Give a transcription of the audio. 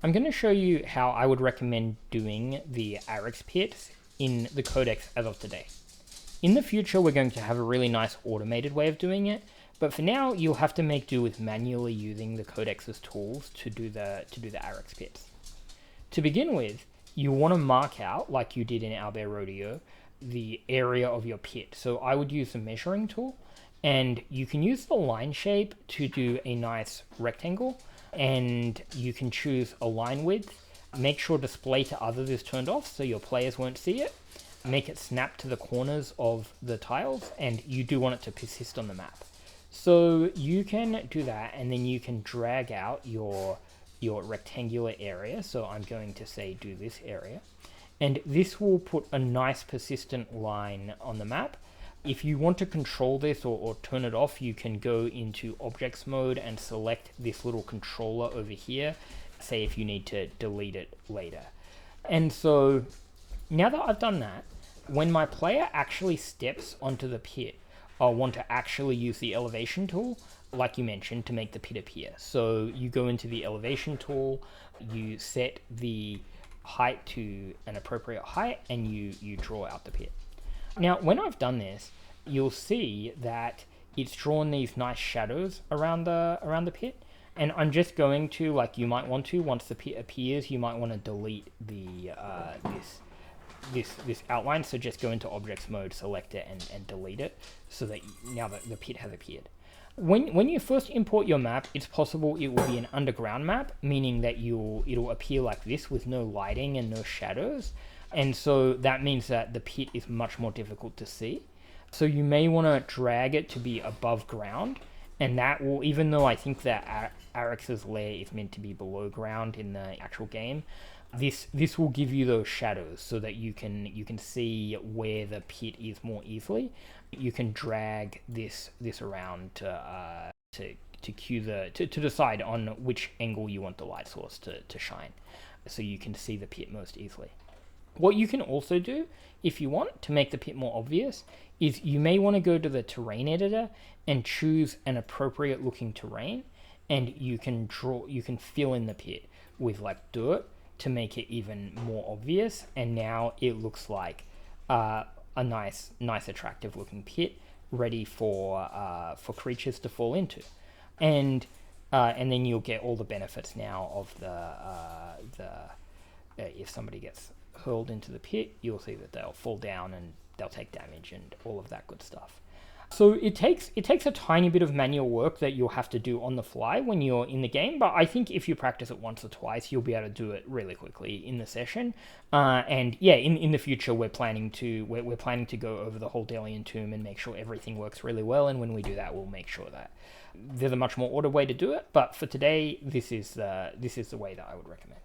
I'm going to show you how I would recommend doing the Arixx pits in the codex as of today. In the future, we're going to have a really nice automated way of doing it, but for now, you'll have to make do with manually using the codex's tools to do the Arixx pits. To begin with, you want to mark out, like you did in Owlbear Rodeo, the area of your pit. So I would use the measuring tool, and you can use the line shape to do a nice rectangle, and you can choose a line width. Make sure display to others is turned off so your players won't see it. Make it snap to the corners of the tiles, and you do want it to persist on the map. So you can do that, and then you can drag out your rectangular area. So I'm going to say do this area, and this will put a nice persistent line on the map. If you want to control this or turn it off, you can go into objects mode and select this little controller over here, say if you need to delete it later. And so now that I've done that, when my player actually steps onto the pit, I'll want to actually use the elevation tool, like you mentioned, to make the pit appear. So you go into the elevation tool, you set the height to an appropriate height, and you draw out the pit. Now, when I've done this, you'll see that it's drawn these nice shadows around the pit. And I'm just going to, like you might want to, once the pit appears, you might want to delete the this outline. So just go into objects mode, select it, and delete it, so that now that the pit has appeared. When you first import your map, it's possible it will be an underground map, meaning that it'll appear like this with no lighting and no shadows. And so that means that the pit is much more difficult to see. So you may want to drag it to be above ground, and that will, even though I think that Arixx's lair is meant to be below ground in the actual game, this will give you those shadows so that you can see where the pit is more easily. You can drag this around to decide on which angle you want the light source to shine, so you can see the pit most easily. What you can also do, if you want to make the pit more obvious, is you may want to go to the terrain editor and choose an appropriate looking terrain, and you can fill in the pit with like dirt to make it even more obvious. And now it looks like a nice attractive looking pit ready for creatures to fall into, and then you'll get all the benefits now of the if somebody gets hurled into the pit, you'll see that they'll fall down and they'll take damage and all of that good stuff. So it takes a tiny bit of manual work that you'll have to do on the fly when you're in the game, but I think if you practice it once or twice, you'll be able to do it really quickly in the session. And yeah, in the future, we're planning to go over the whole Delian Tomb and make sure everything works really well. And when we do that, we'll make sure that there's a much more ordered way to do it. But for today, this is the way that I would recommend.